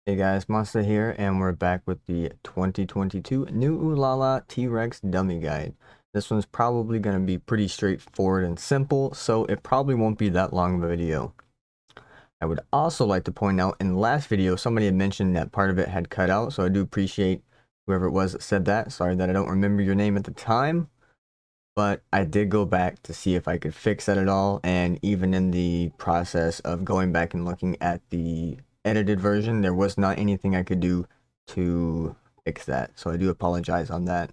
Hey guys, Monster here, and we're back with the 2022 new Ulala T-Rex dummy guide. This one's probably going to be pretty straightforward and simple, so it probably won't be that long of a video. I would also like to point out, in the last video, somebody had mentioned that part of it had cut out, so I do appreciate whoever it was that said that. Sorry that I don't remember your name at the time, but I did go back to see if I could fix that at all, and even in the process of going back and looking at the edited version, there was not anything I could do to fix that, so I do apologize on that.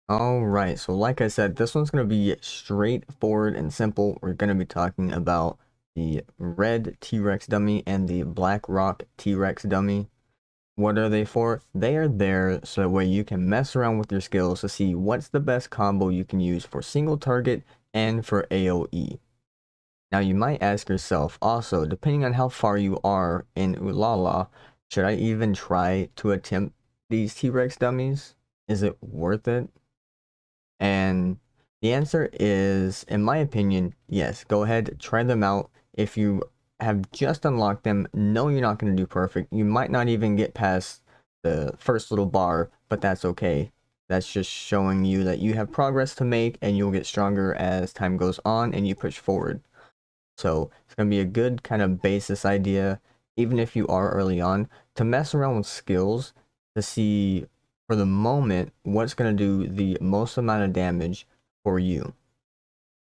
Alright, so like I said, this one's going to be straightforward and simple. We're going to be talking about the red T-Rex dummy and the black rock T-Rex dummy. What are they for? They are there so that way you can mess around with your skills to see what's the best combo you can use for single target and for AoE. Now you might ask yourself also, depending on how far you are in Ulala, should I even try to attempt these T-Rex dummies? Is it worth it? And the answer is, in my opinion, yes. Go ahead, try them out. If you have just unlocked them, no, you're not going to do perfect. You might not even get past the first little bar, but that's okay. That's just showing you that you have progress to make, and you'll get stronger as time goes on and you push forward. So it's going to be a good kind of basis idea, even if you are early on, to mess around with skills to see, for the moment, what's going to do the most amount of damage for you.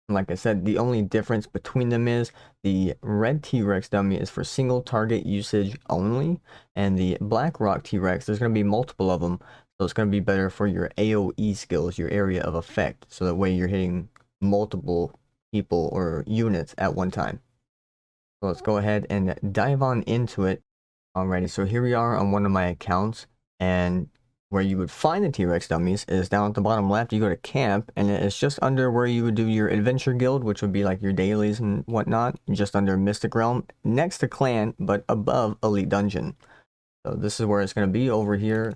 Like I said, the only difference between them is the red T-Rex dummy is for single target usage only, and the black rock T-Rex, there's going to be multiple of them, so it's going to be better for your AoE skills, your area of effect, so that way you're hitting multiple people or units at one time. So let's go ahead and dive on into it. Alrighty, so here we are on one of my accounts, and where you would find the T-Rex dummies is down at the bottom left. You go to camp, and it's just under where you would do your adventure guild, which would be like your dailies and whatnot, just under Mystic Realm, next to clan, but above Elite Dungeon. So this is where it's going to be, over here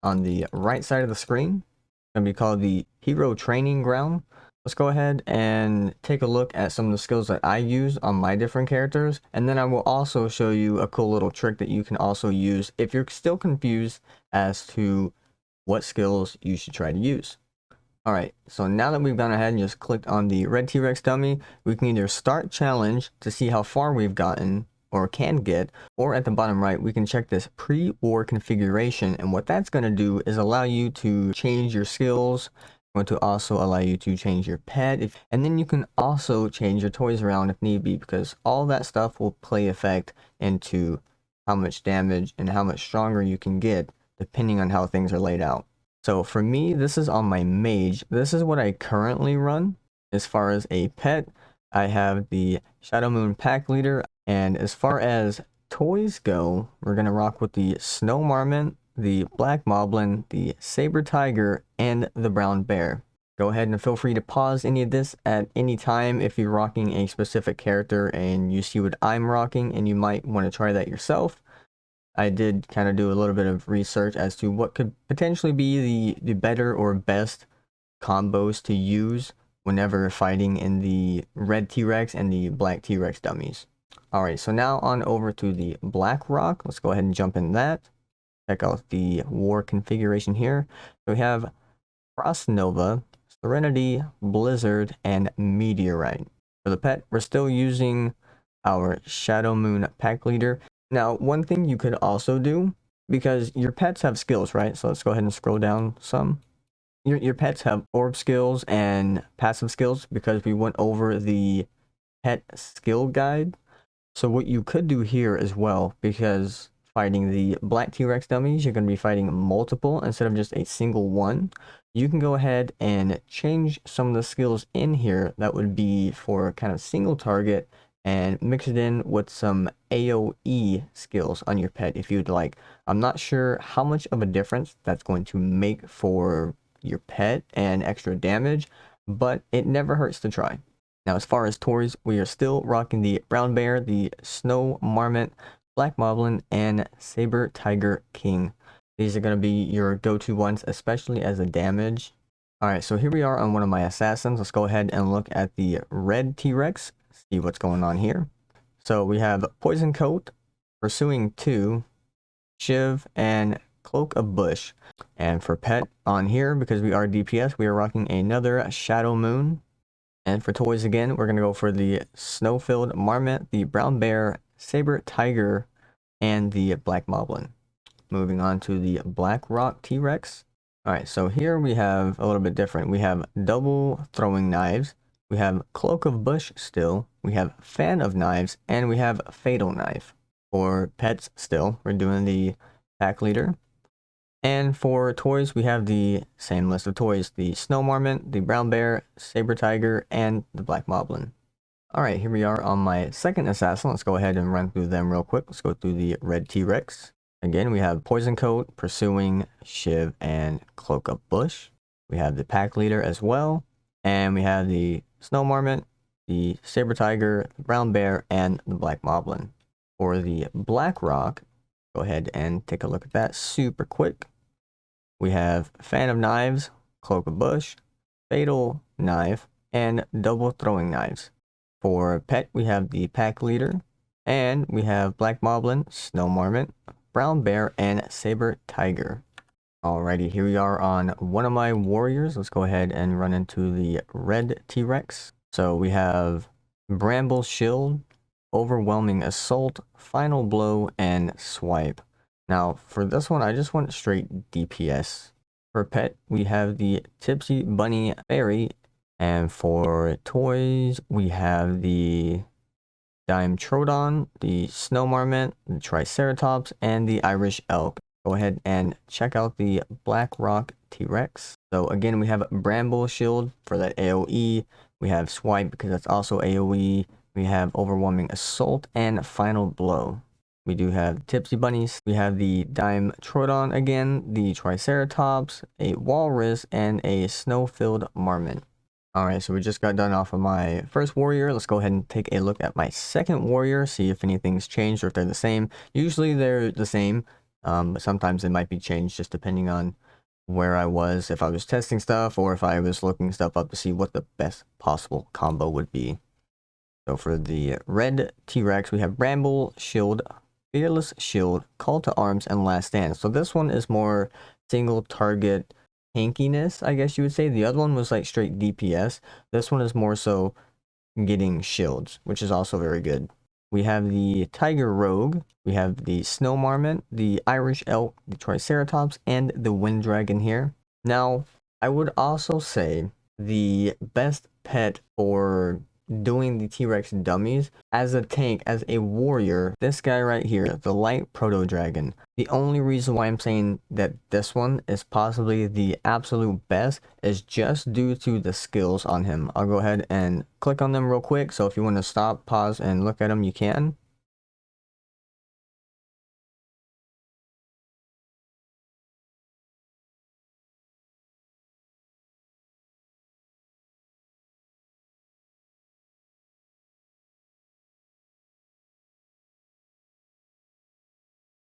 on the right side of the screen. It's going to be called the Hero Training Ground. Let's go ahead and take a look at some of the skills that I use on my different characters, and then I will also show you a cool little trick that you can also use if you're still confused as to what skills you should try to use. Alright, so now that we've gone ahead and just clicked on the red T-Rex dummy, we can either start challenge to see how far we've gotten or can get, or at the bottom right we can check this pre-war configuration, and what that's going to do is allow you to change your skills, going to also allow you to change your pet, and then you can also change your toys around if need be, because all that stuff will play effect into how much damage and how much stronger you can get depending on how things are laid out. So for me, this is on my Mage. This is what I currently run. As far as a pet, I have the Shadow Moon Pack Leader, and as far as toys go, we're going to rock with the Snow Marmot, the Black Moblin, the Saber Tiger, and the Brown Bear. Go ahead and feel free to pause any of this at any time if you're rocking a specific character and you see what I'm rocking and you might want to try that yourself. I did kind of do a little bit of research as to what could potentially be the better or best combos to use whenever fighting in the red T-Rex and the black T-Rex dummies. Alright, so now on over to the Black Rock. Let's go ahead and jump in that. Check out the war configuration here. So we have Frost Nova, Serenity, Blizzard, and Meteorite. For the pet, we're still using our Shadow Moon Pack Leader. Now, one thing you could also do, because your pets have skills, right? So let's go ahead and scroll down some. Your pets have orb skills and passive skills because we went over the pet skill guide. So what you could do here as well, because fighting the black T-Rex dummies, you're going to be fighting multiple instead of just a single one. You can go ahead and change some of the skills in here that would be for kind of single target and mix it in with some AoE skills on your pet if you'd like. I'm not sure how much of a difference that's going to make for your pet and extra damage, but it never hurts to try. Now, as far as toys, we are still rocking the Brown Bear, the Snow Marmot, Black Moblin, and Saber Tiger King. These are going to be your go-to ones, especially as a damage. Alright, so here we are on one of my assassins. Let's go ahead and look at the red T-Rex, see what's going on here. So we have Poison Coat, Pursuing 2, Shiv, and Cloak of Bush. And for pet on here, because we are DPS, we are rocking another Shadow Moon. And for toys again, we're going to go for the Snow-Filled Marmot, the Brown Bear, Saber Tiger, and the Black Moblin. Moving on to the Black Rock T-Rex. Alright, so here we have a little bit different. We have double throwing knives. We have Cloak of Bush still. We have Fan of Knives. And we have Fatal Knife. For pets still, we're doing the Pack Leader. And for toys, we have the same list of toys. The Snow Marmot, the Brown Bear, Saber Tiger, and the Black Moblin. Alright, here we are on my second assassin. Let's go ahead and run through them real quick. Let's go through the Red T-Rex. Again, we have Poison Coat, Pursuing, Shiv, and Cloak of Bush. We have the Pack Leader as well. And we have the Snow Marmot, the Saber Tiger, the Brown Bear, and the Black Moblin. For the Black Rock, go ahead and take a look at that super quick. We have Fan of Knives, Cloak of Bush, Fatal Knife, and Double Throwing Knives. For pet, we have the Pack Leader, and we have Black Moblin, Snow Marmot, Brown Bear, and Saber Tiger. Alrighty, here we are on one of my warriors. Let's go ahead and run into the Red T-Rex. So we have Bramble Shield, Overwhelming Assault, Final Blow, and Swipe. Now, for this one, I just went straight DPS. For pet, we have the Tipsy Bunny Fairy. And for toys, we have the Dimetrodon, the Snow Marmot, the Triceratops, and the Irish Elk. Go ahead and check out the Black Rock T-Rex. So again, we have Bramble Shield for that AoE. We have Swipe because that's also AoE. We have Overwhelming Assault and Final Blow. We do have Tipsy Bunnies. We have the Dimetrodon again, the Triceratops, a Walrus, and a Snow-Filled Marmot. Alright, so we just got done off of my first warrior. Let's go ahead and take a look at my second warrior, see if anything's changed or if they're the same. Usually they're the same, but sometimes they might be changed just depending on where I was, if I was testing stuff or if I was looking stuff up to see what the best possible combo would be. So for the Red T-Rex, we have Bramble Shield, Fearless Shield, Call to Arms, and Last Stand. So this one is more single target tankiness, I guess you would say. The other one was like straight DPS. This one is more so getting shields, which is also very good. We have the Tiger Rogue, we have the Snow Marmot, the Irish Elk, the Triceratops, and the Wind Dragon here. Now, I would also say the best pet for doing the T-Rex dummies as a tank, as a warrior, this guy right here, the Light Proto Dragon. The only reason why I'm saying that this one is possibly the absolute best is just due to the skills on him. I'll go ahead and click on them real quick, so if you want to stop, pause, and look at them, you can.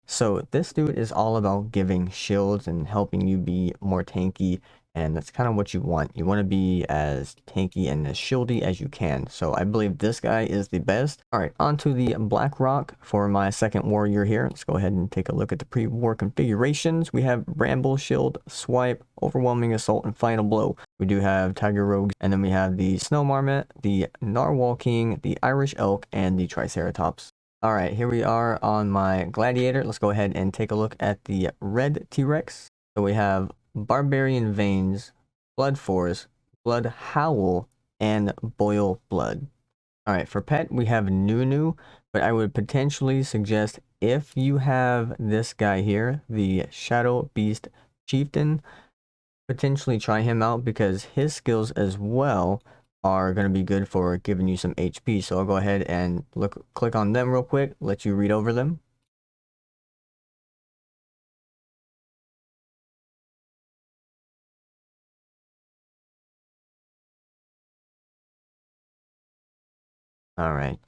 So this dude is all about giving shields and helping you be more tanky, and that's kind of what you want. You want to be as tanky and as shieldy as you can. So I believe this guy is the best. All right, on to the Black Rock for my second warrior here. Let's go ahead and take a look at the pre-war configurations. We have Bramble Shield, Swipe, Overwhelming Assault, and Final Blow. We do have Tiger Rogue, and then we have the Snow Marmot, the Narwhal King, the Irish Elk, and the Triceratops. Alright, here we are on my Gladiator. Let's go ahead and take a look at the Red T-Rex. So we have Barbarian Veins, Blood Force, Blood Howl, and Boil Blood. Alright, for pet, we have Nunu, but I would potentially suggest if you have this guy here, the Shadow Beast Chieftain, potentially try him out because his skills as well are going to be good for giving you some HP. So I'll go ahead and click on them real quick, let you read over them. Alright,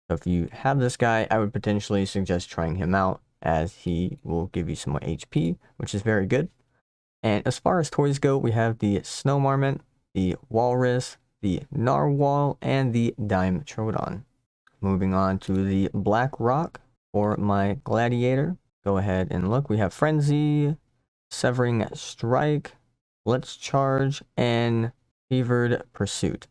so if you have this guy, I would potentially suggest trying him out as he will give you some more HP, which is very good. And as far as toys go, we have the Snow Marmot, the Walrus, the Narwhal, and the Dimetrodon. Moving on to the Black Rock For my Gladiator, go ahead and look. We have Frenzy, Severing Strike, Let's Charge, and Fevered Pursuit.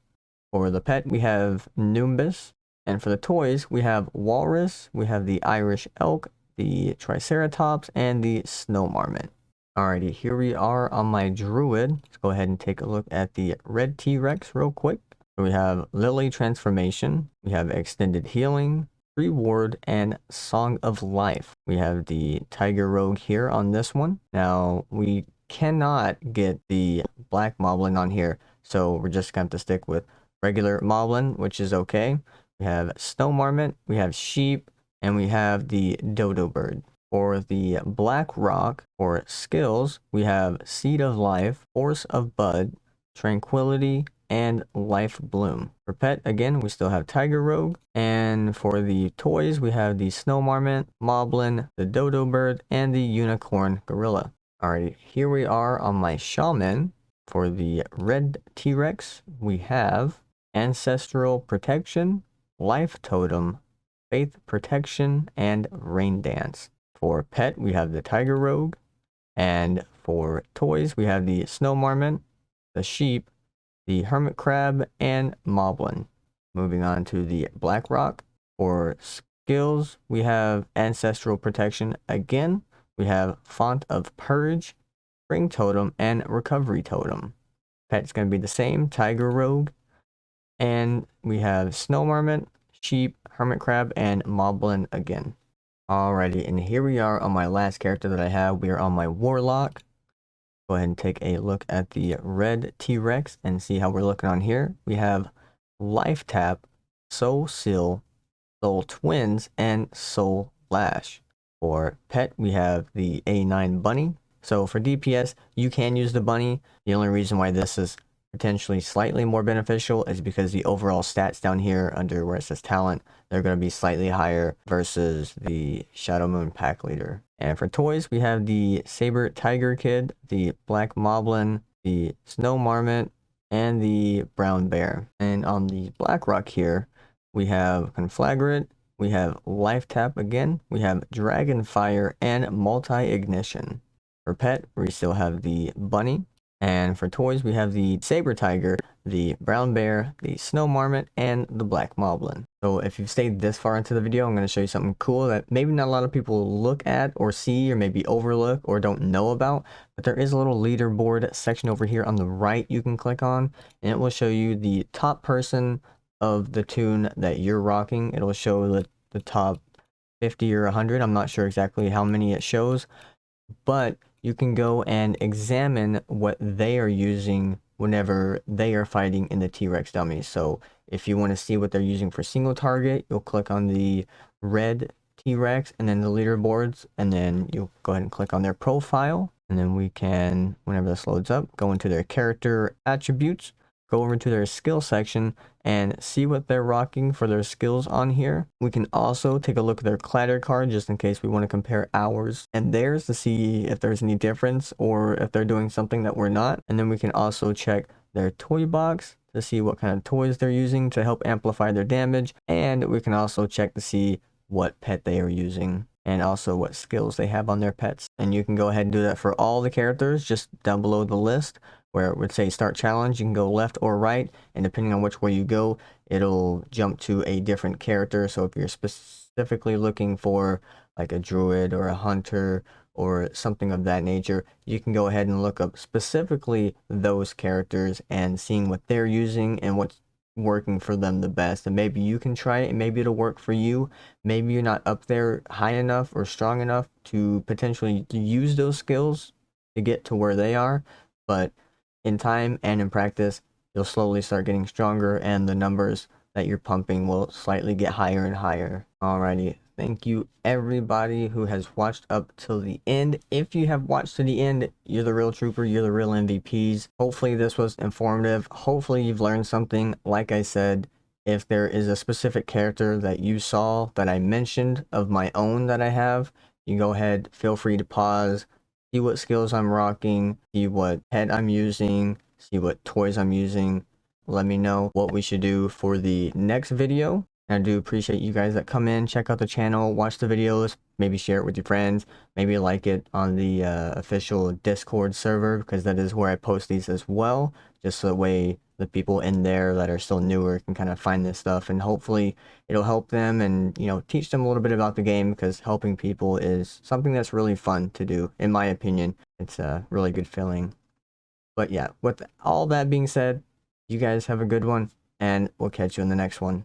For the pet, we have Nimbus. And for the toys, we have Walrus, we have the Irish Elk, the Triceratops, and the Snow Marmot. Alrighty, here we are on my Druid. Let's go ahead and take a look at the Red T-Rex real quick. So we have Lily Transformation, we have Extended Healing, Reward, and Song of Life. We have the Tiger Rogue here on this one. Now, we cannot get the Black Moblin on here, so we're just going to have to stick with regular Moblin, which is okay. We have Snow Marmot, we have Sheep, and we have the Dodo Bird. For the Black Rock, for skills, we have Seed of Life, Force of Bud, Tranquility, and Life Bloom. For pet, again, we still have Tiger Rogue. And for the toys, we have the Snow Marmot, Moblin, the Dodo Bird, and the Unicorn Gorilla. Alrighty, here we are on my Shaman. For the Red T-Rex, we have Ancestral Protection, Life Totem, Faith Protection, and Rain Dance. For pet, we have the Tiger Rogue. And for toys, we have the Snow Marmot, the Sheep, the Hermit Crab, and Moblin. Moving on to the Black Rock. For skills, we have Ancestral Protection again. We have Font of Purge, Spring Totem, and Recovery Totem. Pet's going to be the same, Tiger Rogue. And we have Snow Marmot, Sheep, Hermit Crab, and Moblin again. Alrighty, and here we are on my last character that I have. We are on my Warlock. Go ahead and take a look at the Red T-Rex and see how we're looking on here. We have Life Tap, Soul Seal, Soul Twins, and Soul Lash. For pet, we have the A9 Bunny. So for DPS, you can use the bunny. The only reason why this is potentially slightly more beneficial is because the overall stats down here under where it says talent, they're going to be slightly higher versus the Shadow Moon Pack Leader. And for toys, we have the Saber Tiger Kid, the Black Moblin, the Snow Marmot, and the Brown Bear. And on the Black Rock here, we have Conflagrate, we have Life Tap again, we have Dragon Fire, and Multi-Ignition. For pet, we still have the Bunny. And for toys, we have the Saber Tiger, the Brown Bear, the Snow Marmot, and the Black Moblin. So if you've stayed this far into the video, I'm going to show you something cool that maybe not a lot of people look at or see or maybe overlook or don't know about. But there is a little leaderboard section over here on the right you can click on, and it will show you the top person of the tune that you're rocking. It'll show the top 50 or 100. I'm not sure exactly how many it shows, but you can go and examine what they are using whenever they are fighting in the T-Rex dummies. So if you want to see what they're using for single target, you'll click on the Red T-Rex and then the leaderboards, and then you'll go ahead and click on their profile. And then we can, whenever this loads up, go into their character attributes, go over to their skill section, and see what they're rocking for their skills on here. We can also take a look at their clatter card just in case we want to compare ours and theirs to see if there's any difference or if they're doing something that we're not. And then we can also check their toy box to see what kind of toys they're using to help amplify their damage. And we can also check to see what pet they are using and also what skills they have on their pets. And you can go ahead and do that for all the characters just down below the list, where it would say start challenge. You can go left or right, and depending on which way you go, it'll jump to a different character. So if you're specifically looking for like a druid or a hunter or something of that nature, you can go ahead and look up specifically those characters and seeing what they're using and what's working for them the best. And maybe you can try it and maybe it'll work for you. Maybe you're not up there high enough or strong enough to potentially use those skills to get to where they are, but in time and in practice, you'll slowly start getting stronger and the numbers that you're pumping will slightly get higher and higher. Alrighty, thank you everybody who has watched up till the end. If you have watched to the end, you're the real trooper, you're the real MVPs. Hopefully this was informative. Hopefully you've learned something. Like I said, if there is a specific character that you saw that I mentioned of my own that I have, you go ahead, feel free to pause, see what skills I'm rocking, see what pet I'm using, see what toys I'm using. Let me know what we should do for the next video. And I do appreciate you guys that come in, check out the channel, watch the videos, maybe share it with your friends, maybe like it on the official Discord server, because that is where I post these as well, just so that way the people in there that are still newer can kind of find this stuff, and hopefully it'll help them and, you know, teach them a little bit about the game, because helping people is something that's really fun to do, in my opinion. It's a really good feeling. But yeah, with all that being said, you guys have a good one, and we'll catch you in the next one.